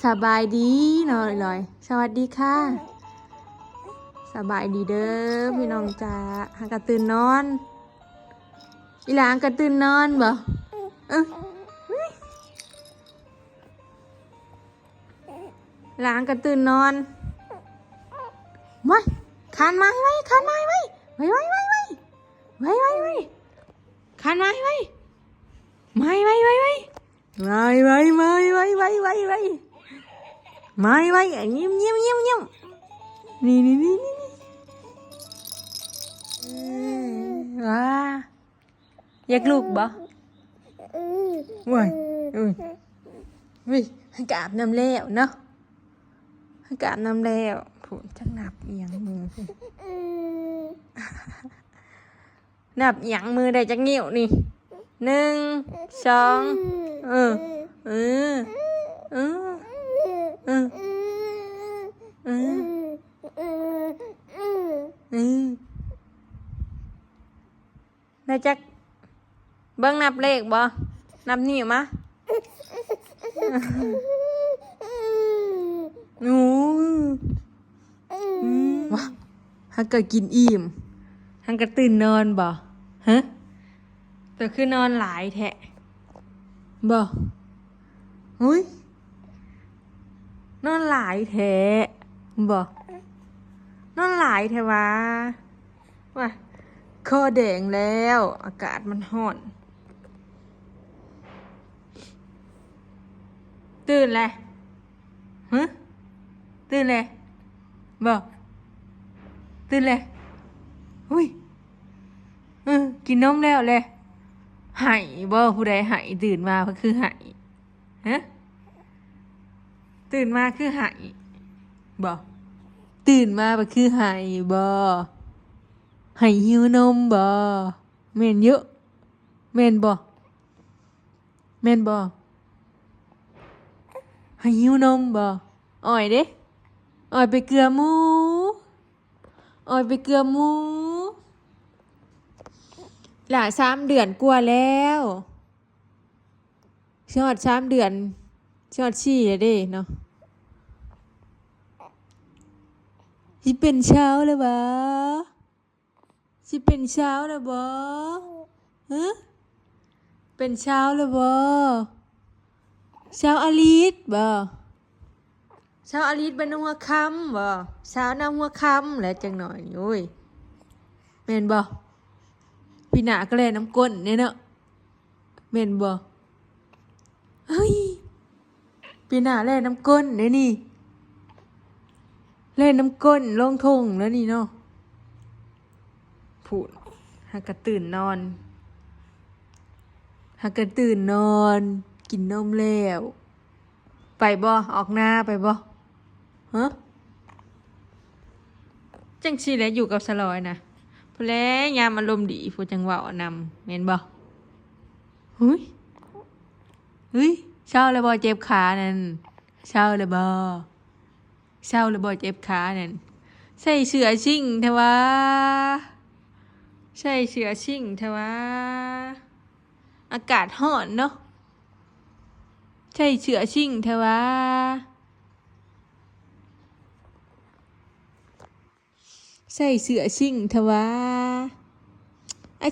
สบายดีเนาะลอยสวัสดีค่ะสบายดีเด้อพี่น้องจ๋าหากระตื่นนอนอีหลางกระตื่นนอนบ่เออหลางกระตื่นนอนมาคานมาไว้คานมาไว้ไว้ไว้ไว้ไว้ไว้ไว้ไว้คานมาไว้ไม่ไว้ไว้ไว้ไม่ไว้ไม่ไว้ไว้ไว้ไว้ไม่ไว้เงียบเงียบเงียบเงียบนี่นี่นี่นี่ว้าอยากลูกบ่ว้ายอุ้ยอุ้ยให้กอาบน้ำแล้วเนาะให้กอาบน้ำแล้วผูนจังนับเอียงมือนับเอียงมือได้จักนิ้วนี่1 2เออเออเออเออเออเออได้จักเบิ่งนับเลขบ่นับนิ้วมาหนูว้าฮักก็กินอิ่มฮักก็ตื่นนอนบ่ฮะแต่คือนอนหลายแท้บ่หุ้ยนอนหลายแท้บ่นอนหลายแท้วะว่าคอแดงแล้วอากาศมันร้อนตื่นแล้วฮะตื่นแล้วบ่ตื่นแล้วหุ้ยกินนมแล้วเลยหายบ่ผู้ใดหายตื่นมาก็คือหายฮะตื่นมาคือหายบ่ตื่นมาก็คือหายบ่หายหิวนมบ่แม่นเยอะแม่นบ่แม่นบ่หายหิวนมบ่อ่อยเด้อ่อยไปเกลือหมูอ่อยไปเกลือหมูหลา3 เดือนกว่าแล้วชอด3 เดือนชอด4แล้วเด้เนาะสิเป็นเช้าแล้วบ่สิเป็นเช้าแล้วบ่ฮะเป็นเช้าแล้วบ่เช้าอลิศบ่เช้าอลิศเป็นหัวค่ำบ่เช้าน้ำหัวค่ำแล้วจังหน่อยนี่โอ้ยแม่นบ่พี่หนาก็เลยน้ำก้นเนี่ยเนาะเม่นบ่เฮ้ยพี่หนาเล่นน้ำก้นเนี่ยนี่เล่นน้ำก้นลงทงแล้วนี่เนาะพูดหากระตื่นนอนหากระตื่นนอนกินนมแล้วไปบ่ออกหน้าไปบ่ฮะจังสิแหละอยู่กับสลอยนะผู้แลยามอารมณ์ดีผู้จังเว้านำแม่นบ่เฮ้ยเฮ้ยเช้าแล้วบ่เจ็บขานั่นเช้าแล้วบ่เช้าแล้วบ่เจ็บขานั่นใส่เสื้อชิ่งเถอะวะใส่เสื้อชิ่งเถอะวะอากาศร้อนเนาะใส่เสื้อชิ่งเถอะวะใส่เสื้อชิ่งเถอะวะ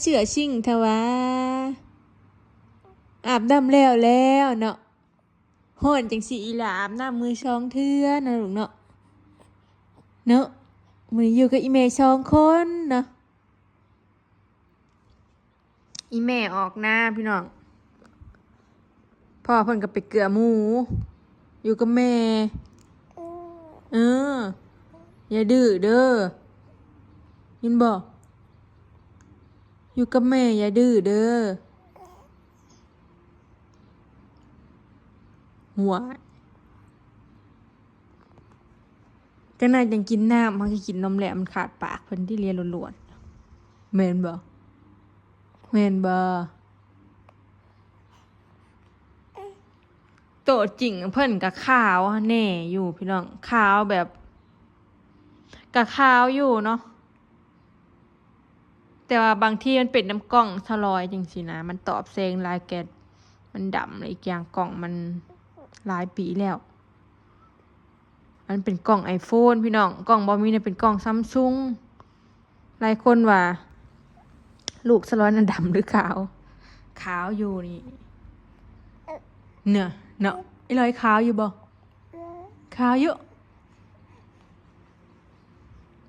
เสื้อชิ่งเถอะวะอาบน้ำแล้วเนาะฮ้อนจังสิอีหลาอาบน้ำมือ2 เทื่อนะลูกเนาะเนาะมื้อนี้อยู่กับอีแม่2 คนเนาะอีแม่ออกหน้าพี่น้องพ่อเพิ่นก็ไปเกลือหมูอยู่กับแม่อย่าดื้อเด้อยินบ่อยู่กับแม่อย่าดื้อเด้อหัวจังนั้นจังกินน้ำมันก็กินนมแหละมันขาดปากเพิ่นที่เลียล้วนๆแม่นบ่แม่นบ่โตจริงเพิ่นก็ขาวแน่อยู่พี่น้องขาวแบบก็ขาวอยู่เนาะแต่ว่าบางทีมันเป็นน้ำกล้องสลอยจังซี่นะมันตอบแสงหลายแกนมันดำเลยอีกอย่างกล้องมันหลายปีแล้ว มันเป็นกล่อง iPhone พี่น้องกล่องบอมีเนี่ยเป็นกล่องซัมซุงหลายคนว่าลูกสะร้อยนั่นดำหรือขาวขาวอยู่นี่เนาะไอ้รอยขาวอยู่บ่ขาวอยู่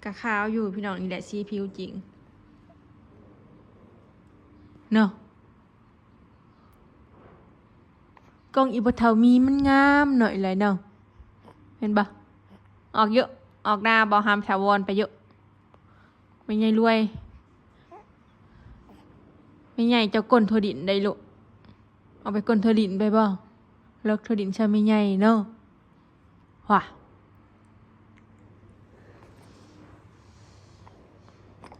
กะขาวอยู่พี่น้องนี่แหละสีผิวจริงเนาะกล่องอีบเทามีมันงามหน่อยเลยเนาะเห็นปะออกเยอะออกหน้าบอหามแถวรไปเยอะไม่ใหญ่รวยไม่ใหญ่เจ้าก้นโทดินได้ลูกเอาไปก้นโทดินไปบ่เลิกโทดินใช่ไม่ใหญ่เนาะว่ะ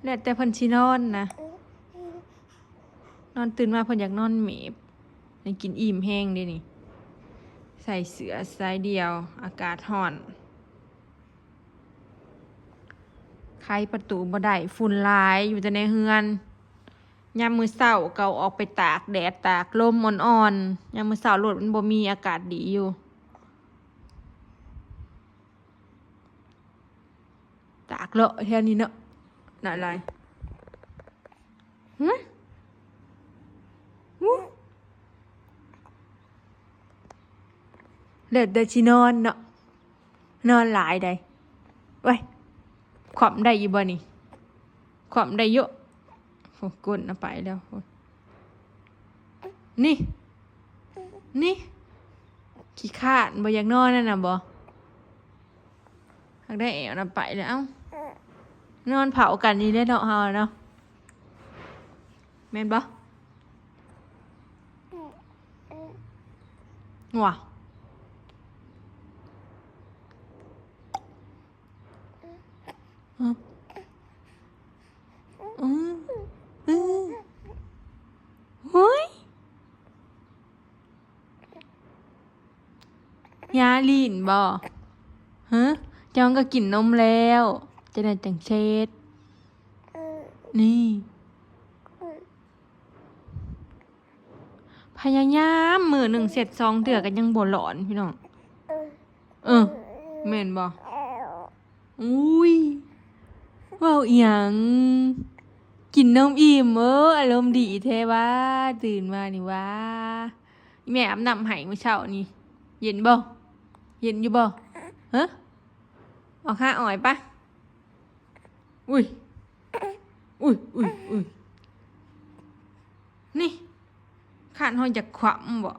แล้วแต่เพิ่นสินอนนะนอนตื่นมาเพิ่นอยากนอนเมบให้กินอิ่มแห้งเด้นี่ใส่เสื้อสายเดียวอากาศร้อนไขประตูบ่ได้ฝุ่นหลายอยู่แต่ในเฮือนยามมื้อเช้าก็ออกไปตากแดดตากลมอ่อนๆยามมื้อเช้ารถมันบ่มีอากาศดีอยู่ตากเลาะแค่นี้เนาะน่ะอะไรหึเด็ดสินอนเนาะนอนหลายได้ไว้ขวบได้อยู่บ่นี่ขวบได้เยอะโอ้ก้นเอาไปแล้วนี่ขี้ขาดบ่อยากนอนนั่นน่ะบ่อยากได้แอวน่ะไปแล้วเอ้านอนเผากันนี่ได้เนาะเฮาเนาะแม่นบ่ว่ะเฮ้ยยาลีนบ่ฮะจองก็กินนมแล้วจะได้จังเช็ดนี่พยายามมื้อหนึ่งเสร็จ2เทื่อก็ยังบ่หลอนพี่น้องแม่นบ่อุ้ยว้าวอีหยังกินนมอิ่มอารมณ์ดีแท้ว่าตื่นมานี่ว่าแม่อาบน้ำให้เมื่อเช้านี่เย็นบ่เย็นอยู่บ่ฮะออกค่าอ่อยปะอุ้ยนี่ขาดหอยจากขวำบ่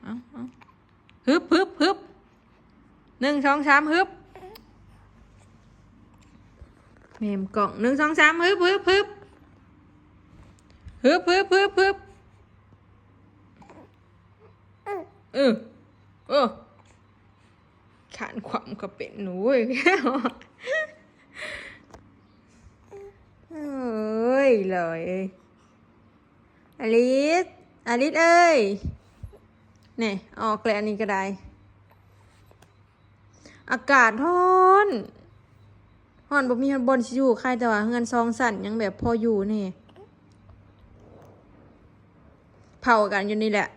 เอาฮึบ1 2 3ฮึบเมมกล่อง1 2 3ฮึบขานความก็เป็นหนูเว้ยเอ้ยเลยอลิสเอ้ยนี่ออกแล้วอันนี้ก็ได้อากาศร้อนบ่มีบนสิอยู่ใครแต่ว่าเฮือน2 สั่นยังแบบพออยู่นี่เผากันอยู่นี่แหละ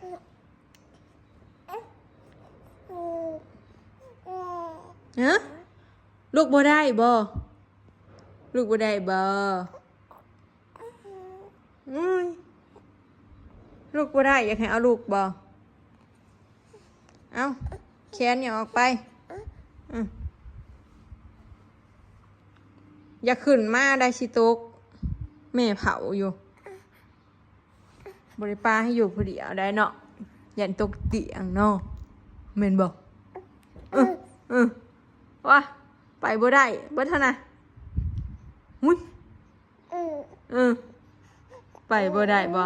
ฮะลูกบ่ได้บ่ลูกบ่ได้บ่ลูกบ่ได้อยากให้เอาลูกบ่เอาแขนอย่าออกไปอย่าขึ้นมาได้สิตกแม่เผาอยู่บริปาให้อยู่ผู้เดียวได้เนาะยันตกเตียงเนาะแม่นบ่ว่าไปบ่ได้บ่เท่านะหุ้ยไปบ่ได้บ่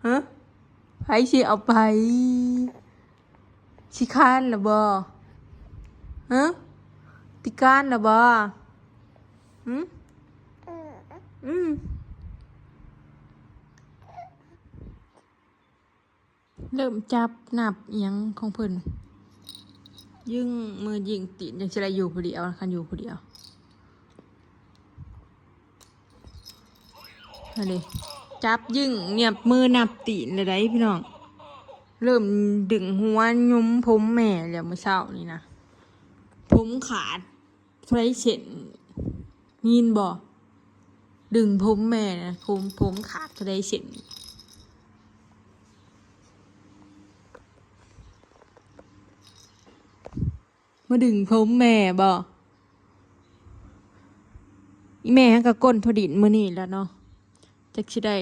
ฮะไผสิเอาไปสิคานล่ะบ่ฮะติการล่ะบ่เริ่มจับนับเอียงของเพิ่นยิ่งมือยิงตีนยังจะได้อยู่ผู้เดียวคันอยู่ผู้เดียวอะไรจับยิ่งเงียบมือนับตีนเลยได้พี่น้องเริ่มดึงหัวยุ้มผมแม่แล้วเมื่อเช้านี่นะ ผมขาดไฟเส้นยินบ่ดึงผมแม่นะผมขาดไฟเส้นมาดึงผมแม่บ่อีแม่ก็ก้นทอดินมื้อนี้แล้วเนาะจักสิได้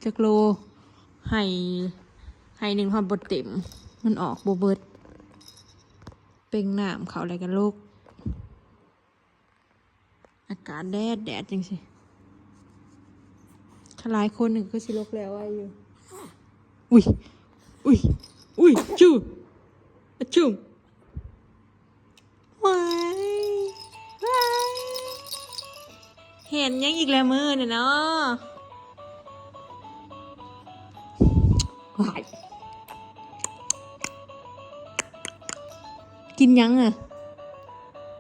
จักโลให้หนึ่งความบ่เต็มมันออกบ่เบิดเป่งน้ำเขาอะไรกันลูกอากาศแดดจังสิถ้าหลายคนหนึ่งก็สิลกแล้วว่าอยู่อุ้ยจูว้ายเห็นยังอีกแล้วมือเนี่ยเนาะว้ายกินยังอ่ะ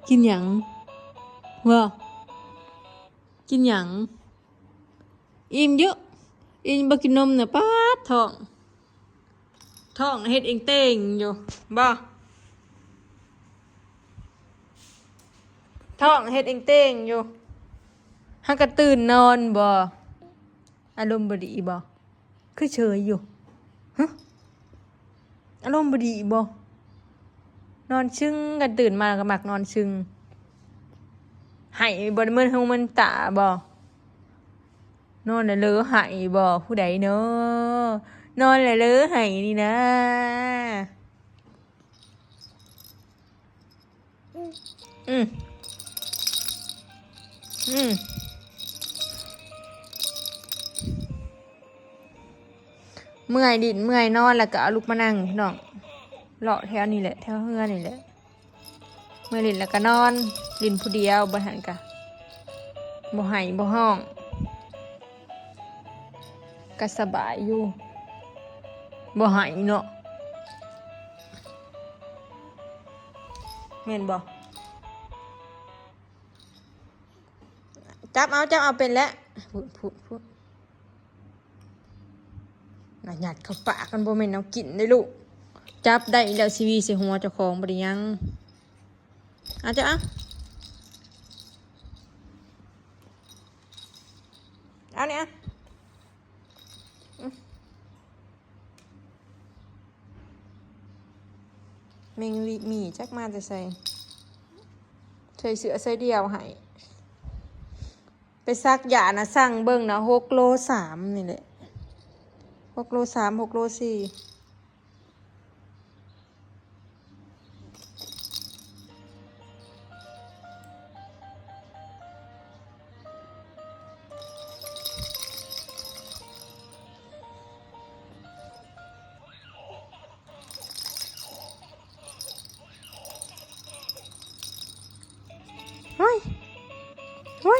กินยังว่ากินยังอิ่มเยอะอิ่มบ่กินนมเนี่ยป๊าดท้องเฮ็ดเองเต่งอยู่บ่ท้องเฮ็ดเองเต่งอยู่หักกะตื่นนอนบ่อารมณ์บ่ดีบ่คือเฉยอยู่ฮะอารมณ์บ่ดีบ่นอนชึ่งกันตื่นมาก็มักนอนชึ่งให้บ่ได้มื้อฮู้มันตาบ่นอนแล้วเลอให้บ่ผู้ใดเนาะนอนแล้วเลอให้นี่นะเมื่อยดินเมื่อยนอนแล้วก็เอาลุกมานั่งพี่น้องเลาะแถวนี่แหละแถวเฮือนี่แหละเมื่อยดินแล้วก็นอนดินผู้เดียวบ่หันกะบ่ให้บ่ห้องก็สบายอยู่บ่ให้เนาะแม่นบ่จับเอาเป็นแล้วพูดน่ะหยัดเข้าปากกันบ่แม่นเอากินได้ลูกจับได้แล้วชีวีใส่หัวเจ้าของบ่ได้ยังจะเอาเนี่ยแมงมีจักมาจะใส่เสือใส่เดียวให้ไปซักยานะสั่งเบิ่งนะ6 โล 3นี่แหละ6 โล 3 6 โล 4เฮ้ย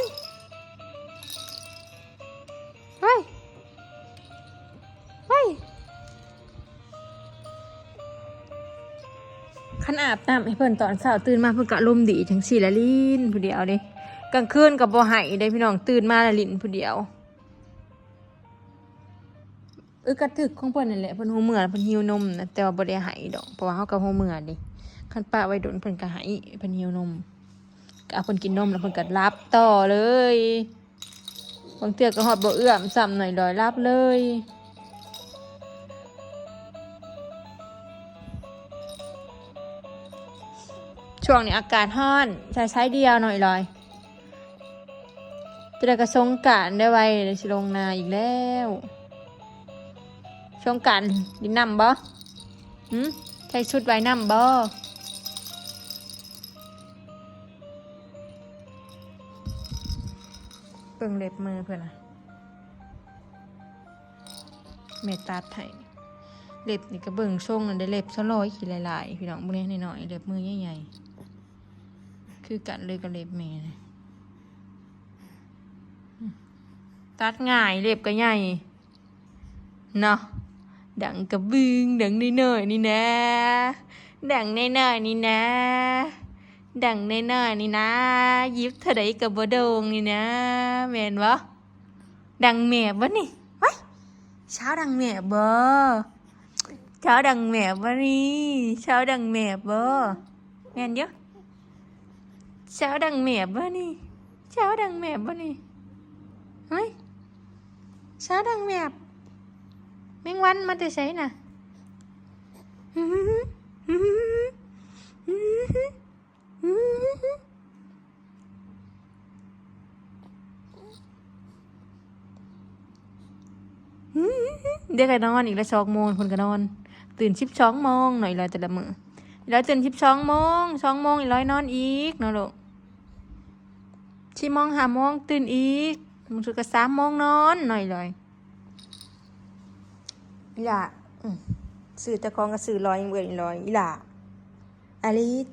ขันอาบน้ำให้เพิ่นตอนเช้าตื่นมาเพิ่นก็ลมดีจังสี่ละลิ้นผู้เดียวเด้กลางคืนกับบ่ให้ได้พี่น้องตื่นมาละลิ้นผู้เดียวกระถึกของเพิ่นนั่นแหละเพิ่นหูเมื่อเพิ่นหิวนมนะแต่ว่าบ่ได้ให้ดอกเพราะว่าเฮาก็หูเมื่อดิคันป้าไว้โดนเพิ่นก็ให้เพิ่นหิวนมก็เอาเพิ่นกินนมแล้วเพิ่นก็รับต่อเลยบางเทื่อก็ฮอดบ่เอื้อมซ้ำหน่อยดอยรับเลยช่วงนี้อากาศร้อนใช้เดียวหน่อยลอยจะได้กระสงกรานต์ได้ไวเลยสิลงนาอีกแล้วสงกรานต์ดินน้ำบ่ใช้ชุดไว้น้ำบ่เบิ่งเล็บมือเพื่อนนะเมตตาไทยเล็บนี่ก็เบิ่งทรงนั่นได้เล็บซะร้อยขี้หลายๆพี่น้องพวกนี้หน่อยๆเล็บมือใหญ่ๆคือกันเลยกับเล็บแม่ตัดง่ายเล็บก็ใหญ่เนาะดังกระบึงดังน้อยๆนี่นะดังน้อยๆนี่นะดังน้อยๆนี่นะยิบเท่าใดกับบ่โดงนี่นะแม่นบ่ดังแม่บ่นี่ว้ายเช้าดังแม่บ่เช้าดังแม่บ่นี่เช้าดังแม่บ่แม่นเยอะ เช้าดังแม่บ่นี่เช้าดังแม่บ่นี่เฮ้ยเช้าดังแม่แมงวันมาแต่ไสน่ะเดี๋ยวก็นอนอีกแล้ว2 โมงคนก็นอนตื่น12 โมงหน่อยเลยแต่ละมื้อแล้วตื่น12 โมง2 โมงอีกร้อยนอนอีกเนาะลูก4 โมง5 โมงตื่นอีกมึงสุดก็3 โมงนอนหน่อยเลยอีหล่าสื่อตะคองกับสื่อลอยยังเบื่ออีลอยอีหล่าอลิส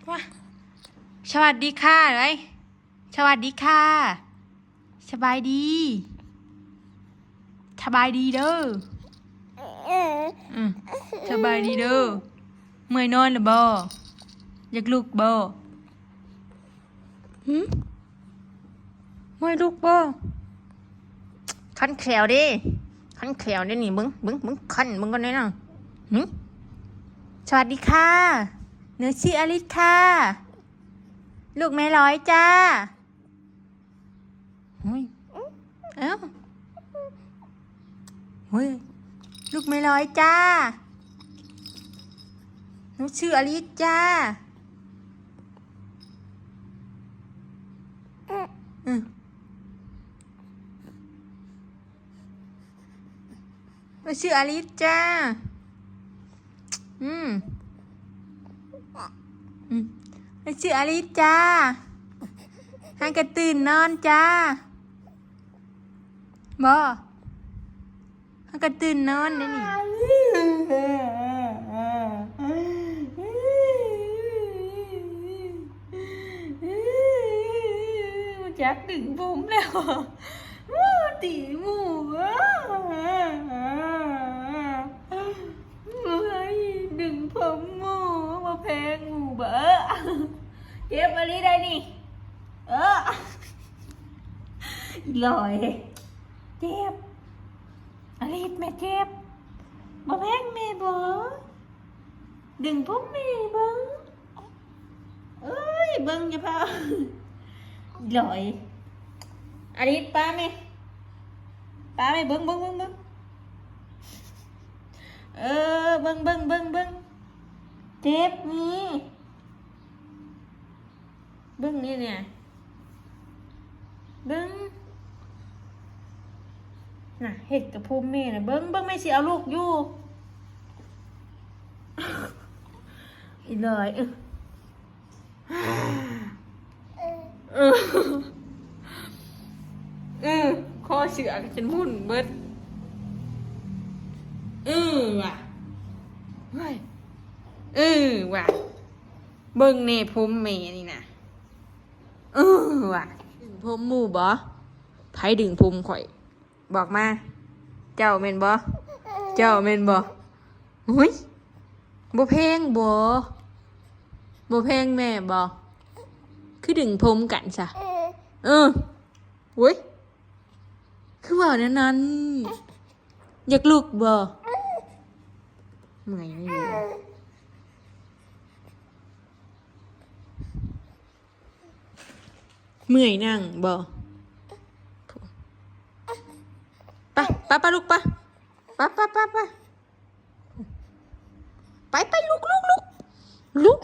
ว้าสวัสดีค่ะเลยสวัสดีค่ะสบายดีสบายดีเด้อสบายดีเด้อเมื่อยนอนหรือบ่อยากลุกบ่เมื่อยลุกบ่คันแขวดิคันแขวดินี่มึงคันมึงก็ได้นะสวัสดีค่ะหนูชื่ออลิสค่ะลูกแม่ร้อยจ้าเฮ้ยเอ้าเฮ้ยลูกแม่ร้อยจ้าหนูชื่ออลิสจ้าหนูชื่ออลิสจ้าหนูชื่ออลิสจ้าให้กระตื่นนอนจ้าบ่ให้กระตื่นนอนนี่จักดึงผมแล้วตีหมูดึงผมหมูมาแพงหมูเบ้อเจ็บอะไรได้นี่ลอยเจ็บอะไรแม่เจ็บมาแพงแม่บ่ดึงผมแม่บ่เอ้ยเบิ่งอย่าพาลอยอลิสป้าแม่เบิ่งเบิ่งเบิ่งเบิ่งเบิ่งเจ็บนี่เบิ่งนี่เนี่ยเบิ่งน่ะเห็ดกับพูแม่น่ะเบิ่งแม่สิเอาลูกอยู่อีเลยคอเสือฉันมุ่นเบิดว่ะว่ะเบิ่งเน่ผมแม่นี่นะว่ะดึงผมหมู่บ่ไผดึงผมข่อยบอกมาเจ้าแม่นบ่หุ้ยบ่เพลงบ่เพลงแม่บ่คือดึงผมกันซะหุ้ยคือว่านั้นอยากลุกบ่เมื่อยไม่อยู่เมื่อยนั่งบ่ไปลูกไปลุก